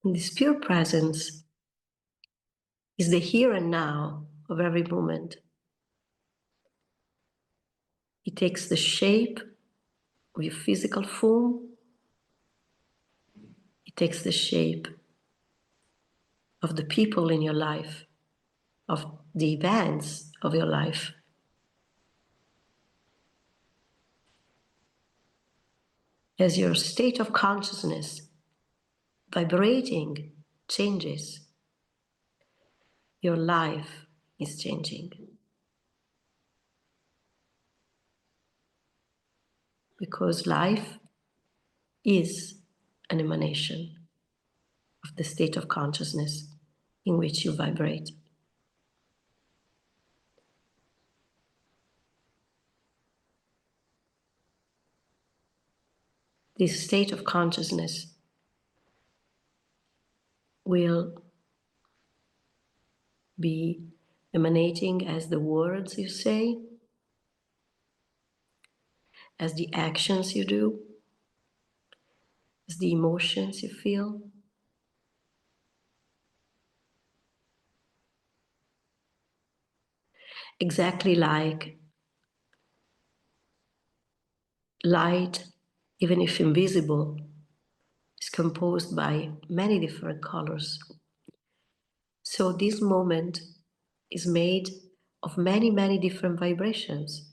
And this pure presence is the here and now of every moment. It takes the shape of your physical form. It takes the shape of the people in your life, of the events of your life. As your state of consciousness vibrating changes, your life is changing. Because life is an emanation of the state of consciousness in which you vibrate. This state of consciousness will be emanating as the words you say, as the actions you do, as the emotions you feel. Exactly like light, even if invisible, is composed by many different colors. So this moment is made of many, many different vibrations.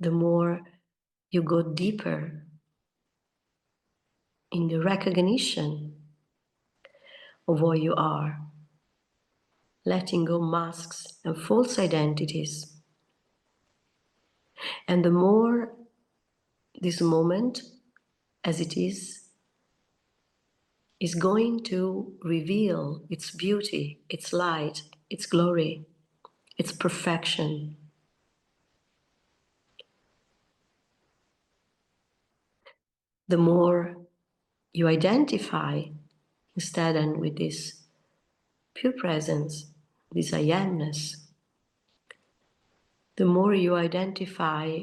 The more you go deeper in the recognition of what you are, letting go masks and false identities. And the more this moment, as it is going to reveal its beauty, its light, its glory, its perfection. The more you identify instead and with this pure presence, this I amness, the more you identify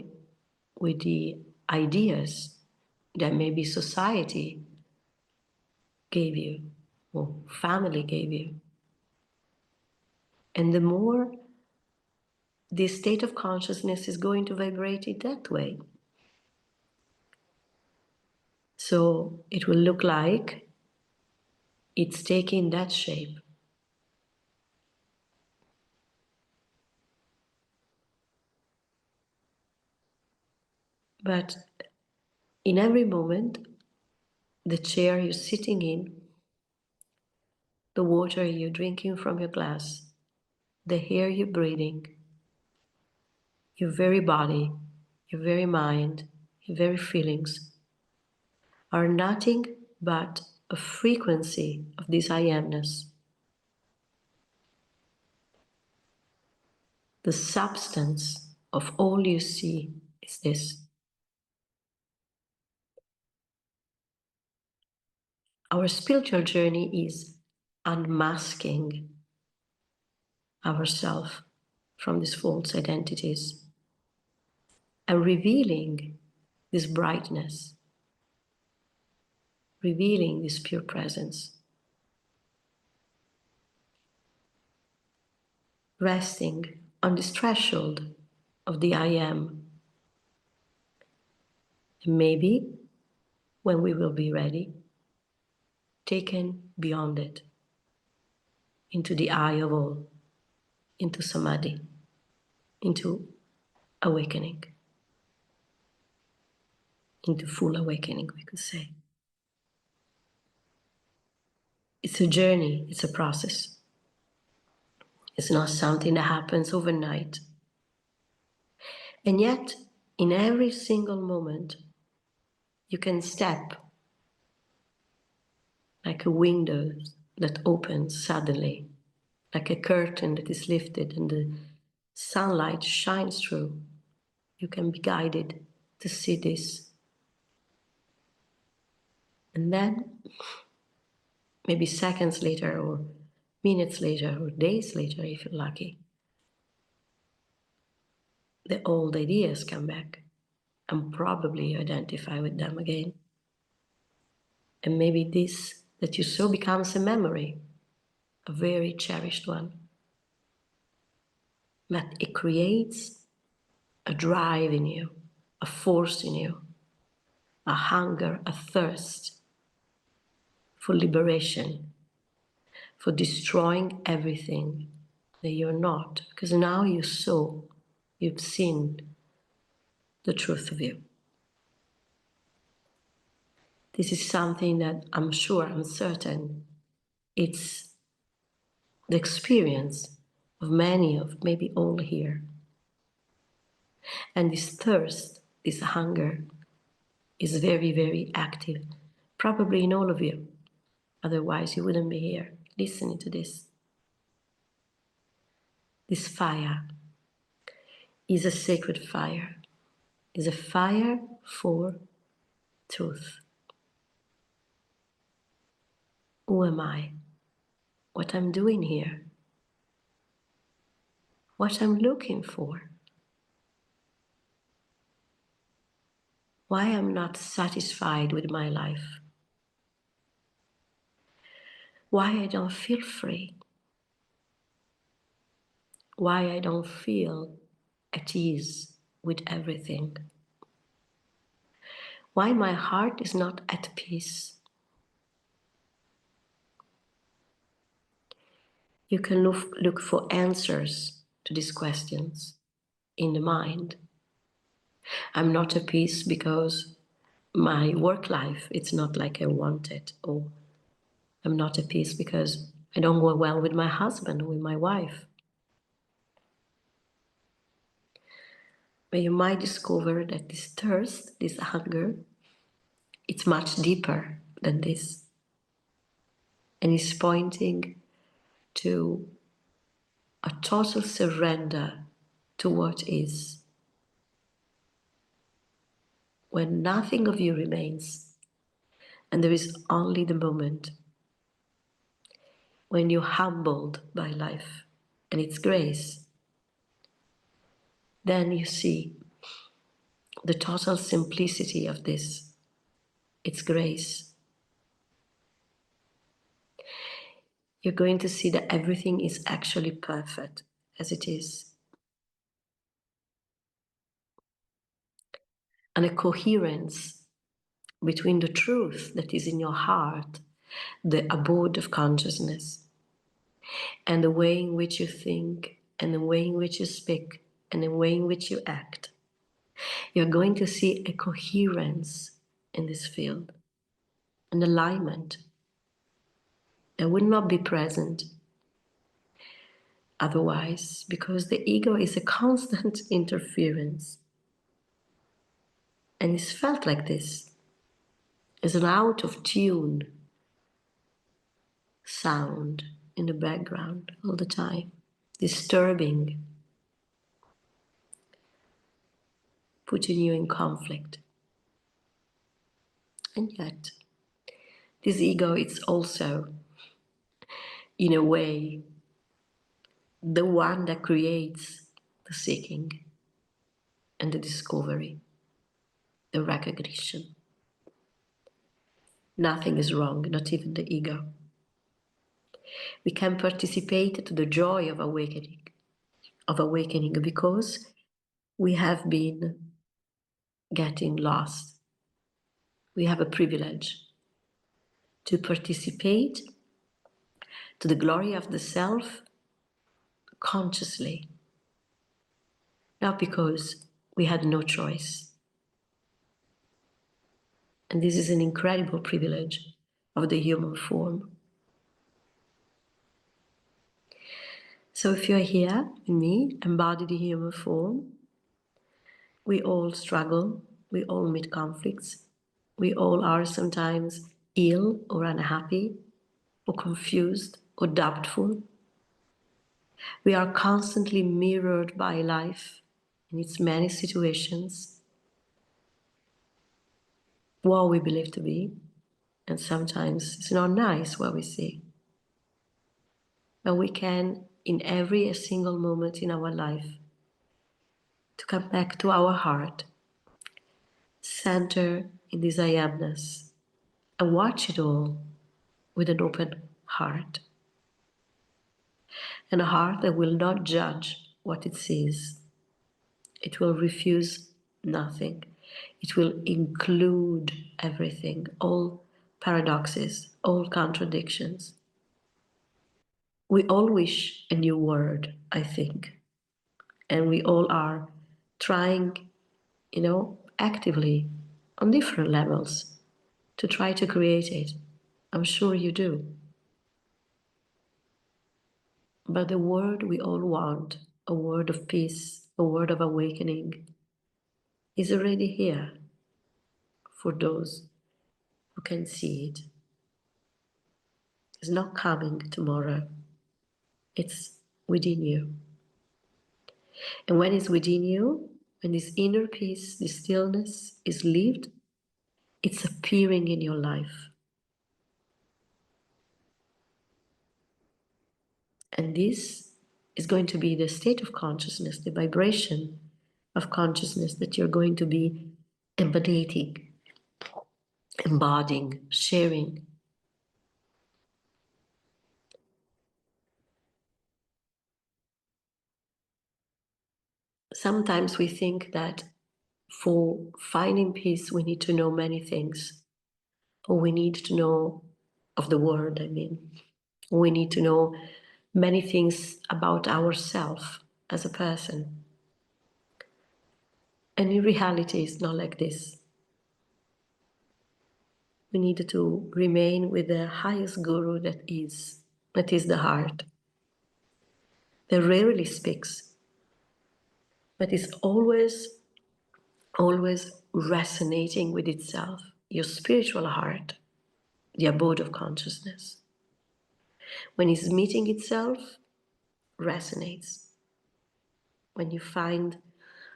with the ideas that maybe society gave you or family gave you. And the more this state of consciousness is going to vibrate it that way. So it will look like it's taking that shape. But in every moment, the chair you're sitting in, the water you're drinking from your glass, the air you're breathing, your very body, your very mind, your very feelings are nothing but a frequency of this I amness. The substance of all you see is this. Our spiritual journey is unmasking ourselves from these false identities and revealing this brightness, revealing this pure presence, resting on this threshold of the I am. And maybe when we will be ready, taken beyond it, into the eye of all, into samadhi, into awakening, into full awakening, we could say. It's a journey, it's a process. It's not something that happens overnight. And yet, in every single moment, you can step like a window that opens suddenly, like a curtain that is lifted and the sunlight shines through. You can be guided to see this. And then, maybe seconds later, or minutes later, or days later, if you're lucky, the old ideas come back and probably identify with them again. And maybe this that you saw becomes a memory, a very cherished one. But it creates a drive in you, a force in you, a hunger, a thirst for liberation, for destroying everything that you're not. Because now you saw, you've seen the truth of you. This is something that I'm sure, I'm certain, it's the experience of many, of maybe all here. And this thirst, this hunger, is very, very active, probably in all of you. Otherwise, you wouldn't be here listening to this. This fire is a sacred fire, is a fire for truth. Who am I? What I'm doing here? What I'm looking for? Why I'm not satisfied with my life? Why I don't feel free? Why I don't feel at ease with everything? Why my heart is not at peace? You can look for answers to these questions in the mind. I'm not at peace because my work life, it's not like I want it, or I'm not at peace because I don't go well with my husband or with my wife. But you might discover that this thirst, this hunger, it's much deeper than this. And it's pointing to a total surrender to what is. When nothing of you remains, and there is only the moment. When you're humbled by life and its grace, then you see the total simplicity of this, its grace. You're going to see that everything is actually perfect as it is. And a coherence between the truth that is in your heart, the abode of consciousness, and the way in which you think, and the way in which you speak, and the way in which you act. You're going to see a coherence in this field, an alignment that would not be present otherwise, because the ego is a constant interference. And it's felt like this, as an out of tune sound in the background all the time, disturbing, putting you in conflict. And yet, this ego is also, in a way, the one that creates the seeking and the discovery, the recognition. Nothing is wrong, not even the ego. We can participate to the joy of awakening because we have been getting lost. We have a privilege to participate to the glory of the self consciously, not because we had no choice. And this is an incredible privilege of the human form. So if you're here with me, embody the human form, we all struggle, we all meet conflicts, we all are sometimes ill or unhappy or confused or doubtful. We are constantly mirrored by life in its many situations, what we believe to be, and sometimes it's not nice what we see. But we can, in every single moment in our life, to come back to our heart, center in this I amness, and watch it all with an open heart. And a heart that will not judge what it sees. It will refuse nothing. It will include everything, all paradoxes, all contradictions. We all wish a new world, I think. And we all are trying, actively on different levels to try to create it. I'm sure you do. But the word we all want, a word of peace, a word of awakening, is already here for those who can see it. It's not coming tomorrow. It's within you. And when it's within you, when this inner peace, this stillness is lived, it's appearing in your life. And this is going to be the state of consciousness, the vibration of consciousness that you're going to be embodying, sharing. Sometimes we think that for finding peace, we need to know many things, or we need to know of the world, we need to know many things about ourselves as a person. And in reality, it's not like this. We need to remain with the highest guru that is the heart, that rarely speaks, but is always, always resonating with itself, your spiritual heart, the abode of consciousness. When it's meeting itself, resonates. When you find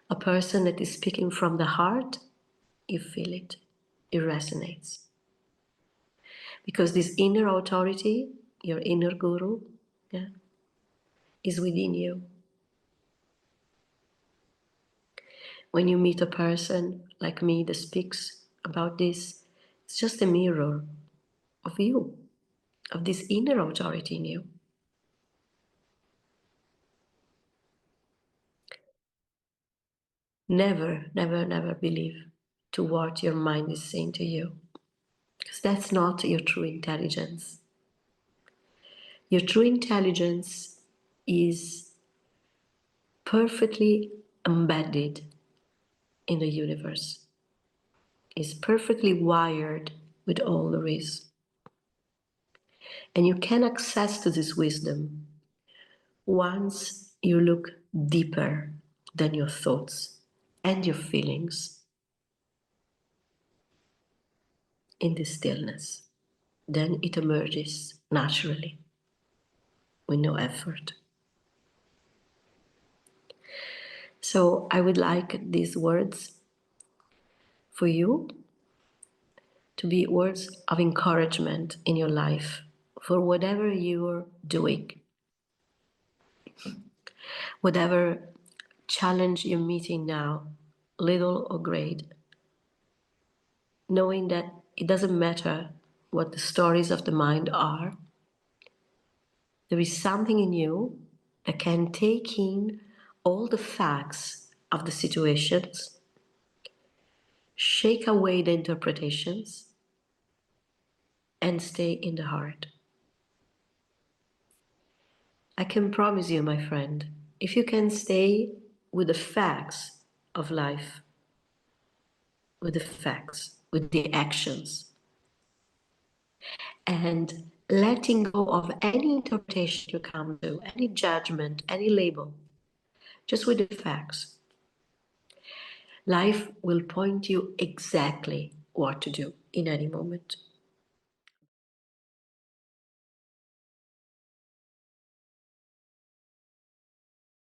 a person that is speaking from the heart, you feel it. It resonates. Because this inner authority, your inner guru, yeah, is within you. When you meet a person like me that speaks about this, it's just a mirror of you, of this inner authority in you. Never, never, never believe to what your mind is saying to you, because that's not your true intelligence. Your true intelligence is perfectly embedded in the universe, is perfectly wired with all there is. And you can access to this wisdom once you look deeper than your thoughts and your feelings in the stillness. Then it emerges naturally with no effort. So I would like these words for you to be words of encouragement in your life for whatever you're doing, whatever challenge you're meeting now, little or great, knowing that it doesn't matter what the stories of the mind are, there is something in you that can take in all the facts of the situations, shake away the interpretations, and stay in the heart. I can promise you, my friend, if you can stay with the facts of life, with the facts, with the actions, and letting go of any interpretation you come to, any judgment, any label, just with the facts, life will point you exactly what to do in any moment.